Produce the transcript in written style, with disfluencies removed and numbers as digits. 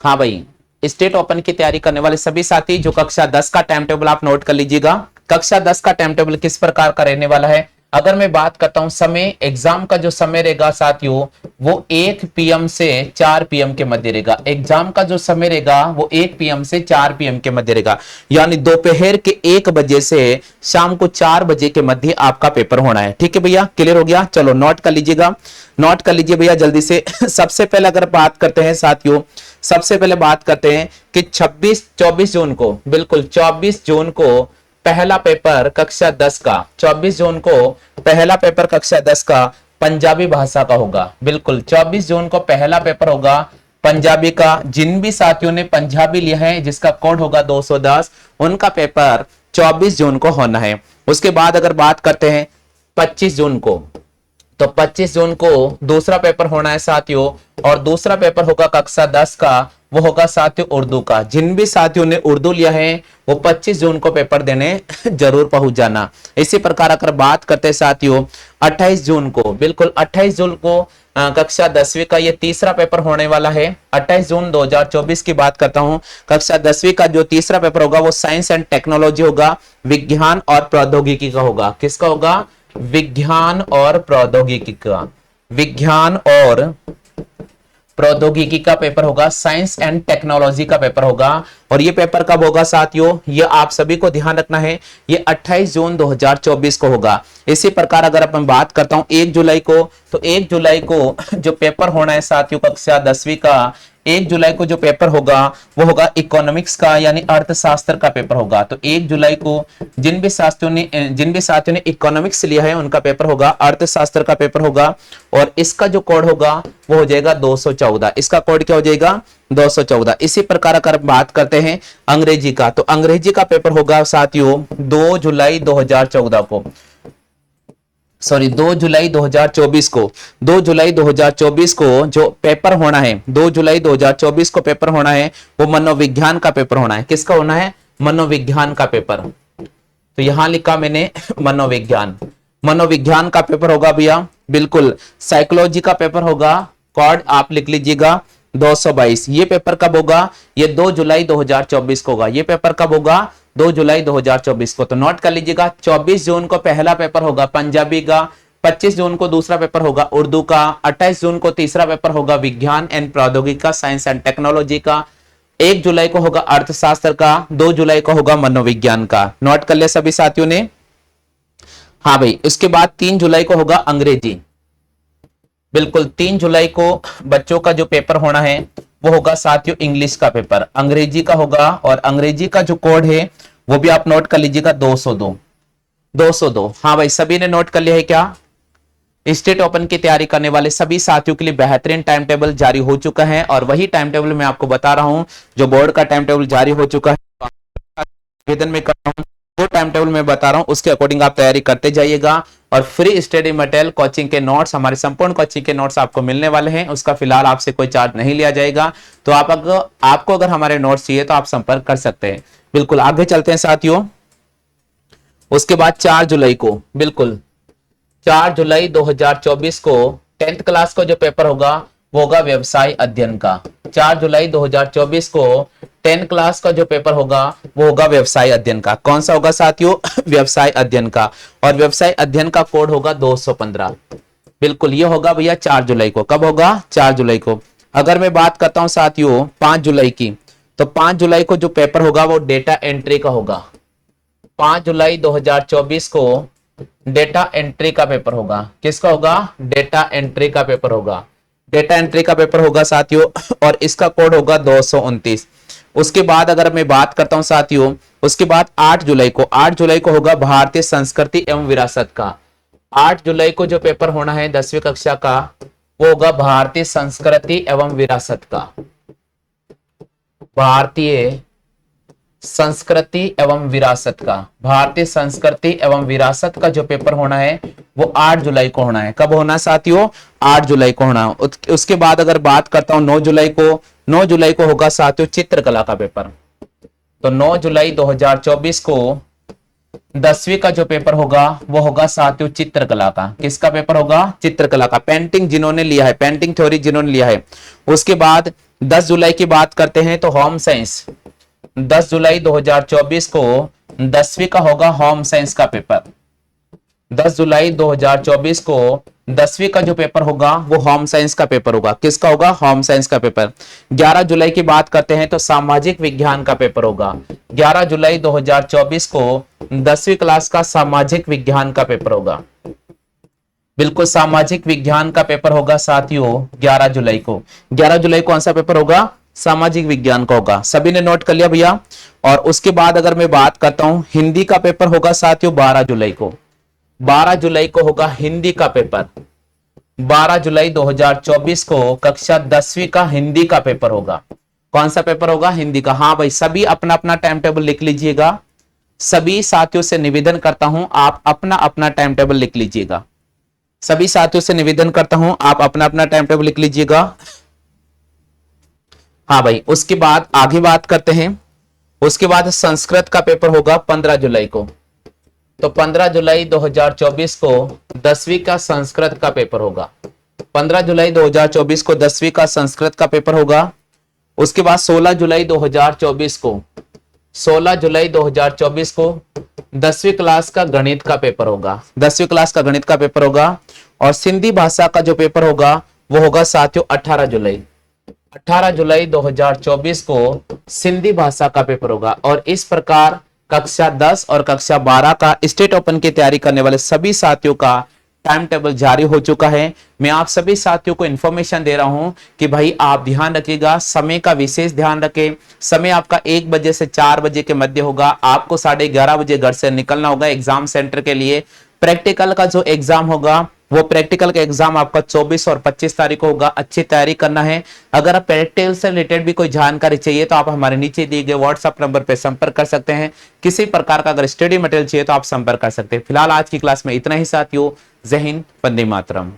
हाँ भाई, state open की तैयारी करने वाले सभी साथी जो कक्षा 10 का टाइम टेबल आप नोट कर लीजिएगा। कक्षा 10 का टाइम टेबल किस प्रकार का रहने वाला है, अगर मैं बात करता हूं समय, एग्जाम का जो समय रहेगा साथियों वो 1 पीएम से 4 पीएम के मध्य रहेगा। एग्जाम का जो समय रहेगा वो 1 पीएम से 4 पीएम के मध्य रहेगा, यानी दोपहर के 1 बजे से शाम को 4 बजे के मध्य आपका पेपर होना है। ठीक है भैया, क्लियर हो गया? चलो नोट कर लीजिएगा, नोट कर लीजिए भैया जल्दी से। सबसे पहले अगर बात करते हैं साथियों, सबसे पहले बात करते हैं कि 24 जून को, बिल्कुल 24 जून को पहला पेपर कक्षा 10 का, 24 जून को पहला पेपर कक्षा 10 का पंजाबी भाषा का होगा। बिल्कुल 24 जून को पहला पेपर होगा पंजाबी का। जिन भी साथियों ने पंजाबी लिया है जिसका कोड होगा 210, उनका पेपर 24 जून को होना है। उसके बाद अगर बात करते हैं 25 जून को, तो 25 जून को दूसरा पेपर होना है साथियों, और दूसरा पेपर होगा कक्षा 10 का, वो होगा साथियों उर्दू का। जिन भी साथियों ने उर्दू लिया है वो 25 जून को पेपर देने जरूर पहुंच जाना। इसी प्रकार अगर बात करते हैं साथियों 28 जून को, बिल्कुल 28 जून को कक्षा 10वीं का ये तीसरा पेपर होने वाला है। 28 जून 2024 की बात करता हूं, कक्षा 10वीं का जो तीसरा पेपर होगा वो साइंस एंड टेक्नोलॉजी होगा, विज्ञान और प्रौद्योगिकी का होगा। किसका होगा? विज्ञान और प्रौद्योगिकी का, विज्ञान और प्रौद्योगिकी का पेपर होगा, साइंस एंड टेक्नोलॉजी का पेपर होगा। और ये पेपर कब होगा साथियों, ये आप सभी को ध्यान रखना है, ये 28 जून 2024 को होगा। इसी प्रकार अगर अपन बात करता हूं 1 जुलाई को, तो 1 जुलाई को जो पेपर होना है साथियों कक्षा 10वीं का, 1 जुलाई को जो पेपर होगा वो होगा इकोनॉमिक्स का, यानी अर्थशास्त्र का पेपर होगा। तो 1 जुलाई को जिन भी साथियों ने इकोनॉमिक्स लिया है उनका पेपर होगा, अर्थशास्त्र का पेपर होगा। और इसका जो कोड होगा वो हो जाएगा 214। इसका कोड क्या हो जाएगा? 214। इसी प्रकार अगर बात करते हैं अंग्रेजी का, तो अंग्रेजी का पेपर होगा साथियों 2 जुलाई 2014 को, सॉरी 2 जुलाई 2024 को, 2 जुलाई 2024 को जो पेपर होना है, 2 जुलाई 2024 को पेपर होना है वो मनोविज्ञान का पेपर होना है। किसका होना है? मनोविज्ञान का पेपर। तो यहां लिखा मैंने मनोविज्ञान, मनोविज्ञान का पेपर होगा भैया। बिल्कुल साइकोलॉजी का पेपर होगा, कोड आप लिख लीजिएगा 222। ये पेपर कब होगा? ये 2 जुलाई 2024 को होगा। ये पेपर कब होगा? 2 जुलाई 2024 को। तो नोट कर लीजिएगा 24 जून को पहला पेपर होगा पंजाबी का, 25 जून को दूसरा पेपर होगा उर्दू का, 28 जून को तीसरा पेपर होगा विज्ञान एंड प्रौद्योगिकी का, साइंस एंड टेक्नोलॉजी का, 1 जुलाई को होगा अर्थशास्त्र का, 2 जुलाई को होगा मनोविज्ञान का। नोट कर लिया सभी साथियों ने? हाँ भाई, उसके बाद 3 जुलाई को होगा अंग्रेजी। बिल्कुल 3 जुलाई को बच्चों का जो पेपर होना है वो होगा साथियों इंग्लिश का पेपर, अंग्रेजी का होगा। और अंग्रेजी का जो कोड है वो भी आप नोट कर लीजिएगा 202, 202। हाँ भाई, सभी ने नोट कर लिया है क्या? स्टेट ओपन की तैयारी करने वाले सभी साथियों के लिए बेहतरीन टाइम टेबल जारी हो चुका है, और वही टाइम टेबल मैं आपको बता रहा हूं जो बोर्ड का टाइम टेबल जारी हो चुका है, आवेदन में कर रहा हूं वो टाइम टेबल मैं बता रहा हूं, उसके अकॉर्डिंग आप तैयारी करते जाइएगा। और फ्री स्टडी मटेरियल कोचिंग के नोट्स, हमारे संपूर्ण कोचिंग के नोट्स आपको मिलने वाले हैं, उसका फिलहाल आपसे कोई चार्ज नहीं लिया जाएगा। तो आपको अगर हमारे नोट्स चाहिए तो आप संपर्क कर सकते हैं। बिल्कुल आगे चलते हैं साथियों। उसके बाद 4 जुलाई को, बिल्कुल 4 जुलाई 2024 को 10th क्लास का जो पेपर होगा वो होगा व्यवसाय अध्ययन का। 4 जुलाई 2024 को 10 क्लास का जो पेपर होगा वो होगा व्यवसाय अध्ययन का। कौन सा होगा साथियों? व्यवसाय अध्ययन का। और व्यवसाय अध्ययन का कोड होगा 215। बिल्कुल ये होगा भैया 4 जुलाई को। कब होगा? 4 जुलाई को। अगर मैं बात करता हूं साथियों 5 जुलाई की, तो 5 जुलाई को जो पेपर होगा वो डेटा एंट्री का होगा। 5 जुलाई 2024 को डेटा एंट्री का पेपर होगा। किसका होगा? डेटा एंट्री का पेपर होगा। डेटा एंट्री का पेपर होगा साथियों, और इसका कोड होगा 229। उसके बाद अगर मैं बात करता हूं साथियों, उसके बाद 8 जुलाई को, 8 जुलाई को होगा भारतीय संस्कृति एवं विरासत का। 8 जुलाई को जो पेपर होना है 10वीं कक्षा का वो होगा भारतीय संस्कृति एवं विरासत का। भारतीय संस्कृति एवं विरासत का, भारतीय संस्कृति एवं विरासत का जो पेपर होना है वो 8 जुलाई को होना है। कब होना साथियों? 8 जुलाई को होना। उसके बाद अगर बात करता हूं 9 जुलाई को, 9 जुलाई को होगा साथियों चित्रकला का पेपर। तो 9 जुलाई 2024 को 10वीं का जो पेपर होगा वो होगा साथियों चित्रकला का। किसका पेपर होगा? चित्रकला का। पेंटिंग जिन्होंने लिया है, पेंटिंग थ्योरी जिन्होंने लिया है। उसके बाद 10 जुलाई की बात करते हैं तो होम साइंस, 10 जुलाई 2024 को 10वीं का होगा होम साइंस का पेपर। 10 जुलाई 2024 को 10वीं का जो पेपर होगा वो होम साइंस का पेपर होगा। किसका होगा? होम साइंस का पेपर। 11 जुलाई की बात करते हैं तो सामाजिक विज्ञान का पेपर होगा। 11 जुलाई 2024 को 10वीं क्लास का सामाजिक विज्ञान का पेपर होगा। बिल्कुल सामाजिक विज्ञान का पेपर होगा साथियों 11 जुलाई को। 11 जुलाई को कौन सा पेपर होगा? सामाजिक विज्ञान का होगा। सभी ने नोट कर लिया भैया? और उसके बाद अगर मैं बात करता हूं हिंदी का पेपर होगा साथियों 12 जुलाई को। 12 जुलाई को होगा हिंदी का पेपर। 12 जुलाई 2024 को कक्षा 10वीं का हिंदी का पेपर होगा। कौन सा पेपर होगा? हिंदी का। हाँ भाई, सभी अपना अपना टाइम टेबल लिख लीजिएगा। सभी साथियों से निवेदन करता हूं आप अपना अपना टाइम टेबल लिख लीजिएगा। सभी साथियों से निवेदन करता हूं आप अपना अपना टाइम टेबल लिख लीजिएगा। हाँ भाई, उसके बाद आगे बात करते हैं। उसके बाद संस्कृत का पेपर होगा 15 जुलाई को। तो 15 जुलाई 2024 को 10वीं का संस्कृत का पेपर होगा। 15 जुलाई 2024 को 10वीं का संस्कृत का पेपर होगा। उसके बाद 16 जुलाई 2024 को 16 जुलाई 2024 को 10वीं क्लास का गणित का पेपर होगा। 10वीं क्लास का गणित का पेपर होगा। और सिंधी भाषा का जो पेपर होगा वो होगा साथियों 18 जुलाई। 18 जुलाई 2024 को सिंधी भाषा का पेपर होगा। और इस प्रकार कक्षा 10 और कक्षा 12 का स्टेट ओपन की तैयारी करने वाले सभी साथियों का टाइम टेबल जारी हो चुका है। मैं आप सभी साथियों को इंफॉर्मेशन दे रहा हूं कि भाई आप ध्यान रखिएगा, समय का विशेष ध्यान रखें। समय आपका 1 बजे से 4 बजे के मध्य होगा। आपको 11:30 बजे घर से निकलना होगा एग्जाम सेंटर के लिए। प्रैक्टिकल का जो एग्जाम होगा वो प्रैक्टिकल का एग्जाम आपका 24 और 25 तारीख को होगा। अच्छी तैयारी करना है। अगर आप प्रैक्टिकल से रिलेटेड भी कोई जानकारी चाहिए तो आप हमारे नीचे दिए गए व्हाट्सएप नंबर पर संपर्क कर सकते हैं। किसी प्रकार का अगर स्टडी मटेरियल चाहिए तो आप संपर्क कर सकते हैं। फिलहाल आज की क्लास में इतना ही साथियों। जय हिंद, वंदे मातरम।